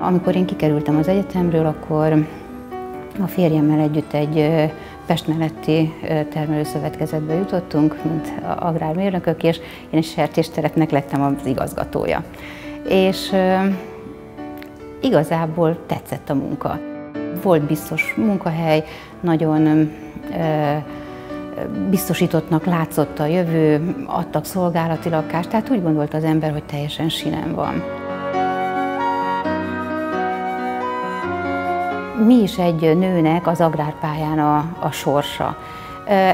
Amikor én kikerültem az egyetemről, akkor a férjemmel együtt egy Pest melletti termelőszövetkezetbe jutottunk, mint agrármérnökök, és én egy sertéstelepnek lettem az igazgatója. És igazából tetszett a munka. Volt biztos munkahely, nagyon biztosítottnak látszott a jövő, adtak szolgálati lakást, tehát úgy gondolta az ember, hogy teljesen sinem van. Mi is egy nőnek az agrárpályán a sorsa.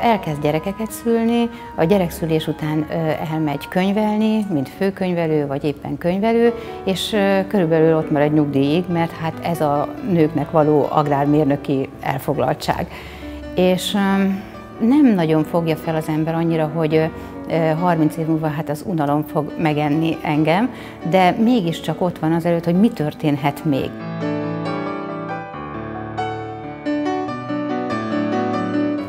Elkezd gyerekeket szülni, a gyerekszülés után elmegy könyvelni, mint főkönyvelő vagy éppen könyvelő, és körülbelül ott marad nyugdíjig, mert hát ez a nőknek való agrármérnöki elfoglaltság. És nem nagyon fogja fel az ember annyira, hogy 30 év múlva hát az unalom fog megenni engem, de mégiscsak ott van az előtt, hogy mi történhet még.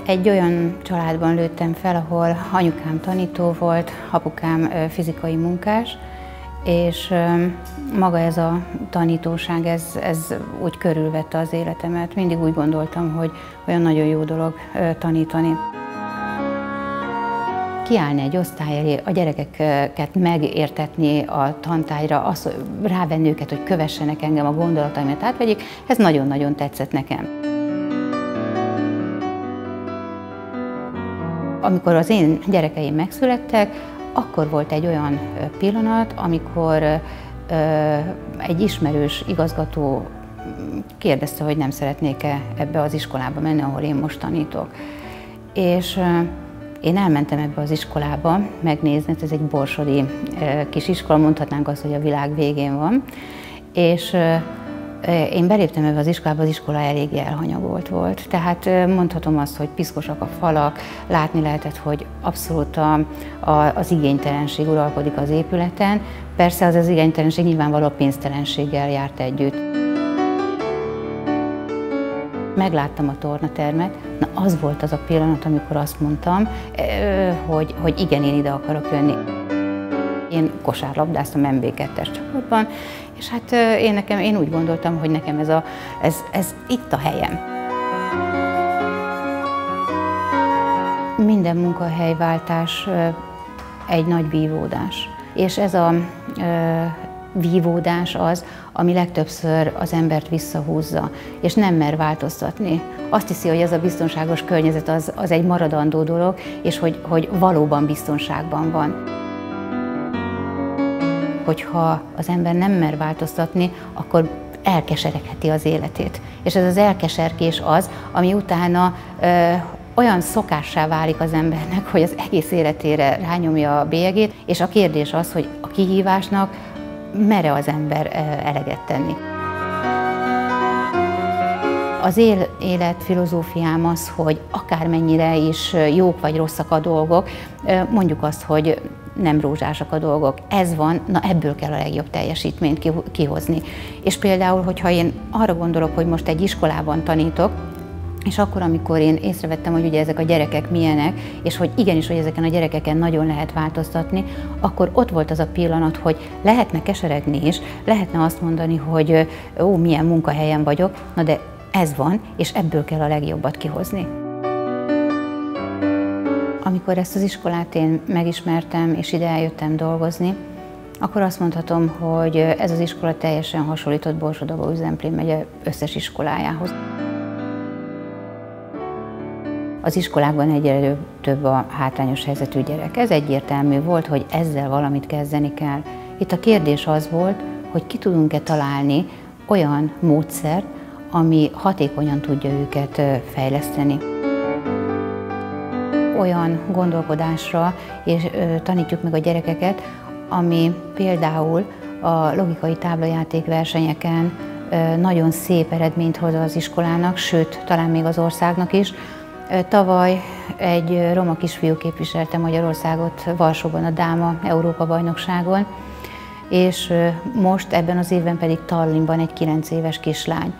Egy olyan családban nőttem fel, ahol anyukám tanító volt, apukám fizikai munkás, és maga ez a tanítóság, ez úgy körülvette az életemet. Mindig úgy gondoltam, hogy olyan nagyon jó dolog tanítani. Kiállni egy osztály elé, a gyerekeket megértetni a tantárgyra, rávenni őket, hogy kövessenek engem, a gondolataimat átvegyék, ez nagyon-nagyon tetszett nekem. Amikor az én gyerekeim megszülettek, akkor volt egy olyan pillanat, amikor egy ismerős igazgató kérdezte, hogy nem szeretnék-e ebbe az iskolába menni, ahol én most tanítok. És én elmentem ebbe az iskolába megnézni, ez egy borsodi kis iskola, mondhatnánk azt, hogy a világ végén van. És én beléptem ebbe az iskola eléggé elhanyagolt volt. Tehát mondhatom azt, hogy piszkosak a falak, látni lehetett, hogy abszolút az igénytelenség uralkodik az épületen. Persze az igénytelenség nyilvánvaló pénztelenséggel járt együtt. Megláttam a tornatermet, na az volt az a pillanat, amikor azt mondtam, hogy igen, én ide akarok jönni. Én kosárlabdáztam MB2-es csapatban, és hát én úgy gondoltam, hogy nekem ez itt a helyem. Minden munkahelyváltás egy nagy vívódás. És ez a vívódás az, ami legtöbbször az embert visszahúzza, és nem mer változtatni. Azt hiszi, hogy ez a biztonságos környezet az egy maradandó dolog, és hogy valóban biztonságban van. Hogyha az ember nem mer változtatni, akkor elkeseretheti az életét. És ez az elkeserkés az, ami utána olyan szokássá válik az embernek, hogy az egész életére rányomja a bélyegét, és a kérdés az, hogy a kihívásnak mere az ember eleget tenni. Az élet filozófiám az, hogy akármennyire is jók vagy rosszak a dolgok, mondjuk azt, hogy nem rózsásak a dolgok. Ez van, na ebből kell a legjobb teljesítményt kihozni. És például, hogyha én arra gondolok, hogy most egy iskolában tanítok, és akkor, amikor én észrevettem, hogy ugye ezek a gyerekek milyenek, és hogy igenis, hogy ezeken a gyerekeken nagyon lehet változtatni, akkor ott volt az a pillanat, hogy lehetne keseregni is, lehetne azt mondani, hogy ó, milyen munkahelyen vagyok, na de ez van, és ebből kell a legjobbat kihozni. Amikor ezt az iskolát én megismertem, és ide eljöttem dolgozni, akkor azt mondhatom, hogy ez az iskola teljesen hasonlított Borsod-Abaúj-Zemplén megye összes iskolájához. Az iskolákban egyre több a hátrányos helyzetű gyerek. Ez egyértelmű volt, hogy ezzel valamit kezdeni kell. Itt a kérdés az volt, hogy ki tudunk-e találni olyan módszert, ami hatékonyan tudja őket fejleszteni. Olyan gondolkodásra és tanítjuk meg a gyerekeket, ami például a logikai táblajáték versenyeken nagyon szép eredményt hoz az iskolának, sőt, talán még az országnak is. Tavaly egy roma kisfiú képviselte Magyarországot Varsóban a Dáma Európa-bajnokságon, és most ebben az évben pedig Tallinnban egy 9 éves kislány.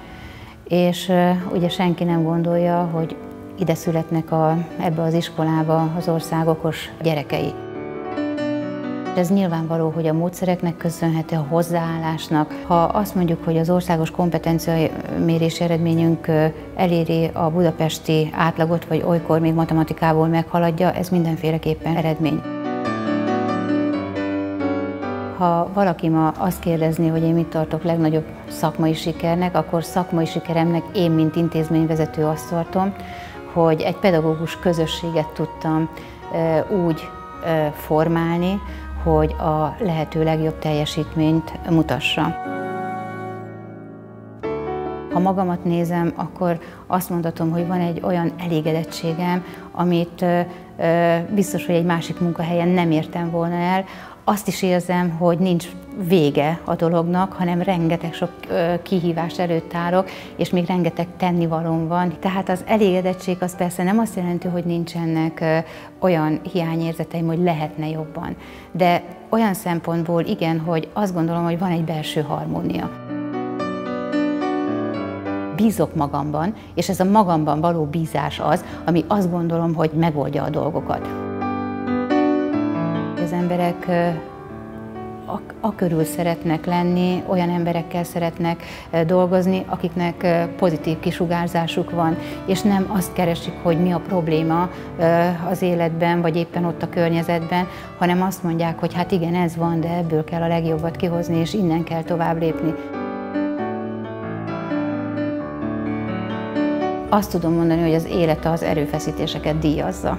És ugye senki nem gondolja, hogy ide születnek ebbe az iskolába az ország okos gyerekei. Ez nyilvánvaló, hogy a módszereknek köszönhető, a hozzáállásnak. Ha azt mondjuk, hogy az országos kompetenciamérési eredményünk eléri a budapesti átlagot, vagy olykor még matematikából meghaladja, ez mindenféleképpen eredmény. Ha valaki ma azt kérdezni, hogy én mit tartok legnagyobb szakmai sikernek, akkor szakmai sikeremnek én, mint intézményvezető azt tartom, hogy egy pedagógus közösséget tudtam úgy formálni, hogy a lehető legjobb teljesítményt mutassa. Ha magamat nézem, akkor azt mondhatom, hogy van egy olyan elégedettségem, amit biztos, hogy egy másik munkahelyen nem értem volna el. Azt is érzem, hogy nincs vége a dolognak, hanem rengeteg sok kihívás előtt állok, és még rengeteg tennivalóm van. Tehát az elégedettség az persze nem azt jelenti, hogy nincsenek olyan hiányérzeteim, hogy lehetne jobban. De olyan szempontból igen, hogy azt gondolom, hogy van egy belső harmónia. Bízok magamban, és ez a magamban való bízás az, ami azt gondolom, hogy megoldja a dolgokat. Az emberek akörül szeretnek lenni, olyan emberekkel szeretnek dolgozni, akiknek pozitív kisugárzásuk van, és nem azt keresik, hogy mi a probléma az életben, vagy éppen ott a környezetben, hanem azt mondják, hogy hát igen, ez van, de ebből kell a legjobbat kihozni, és innen kell tovább lépni. Azt tudom mondani, hogy az élet az erőfeszítéseket díjazza.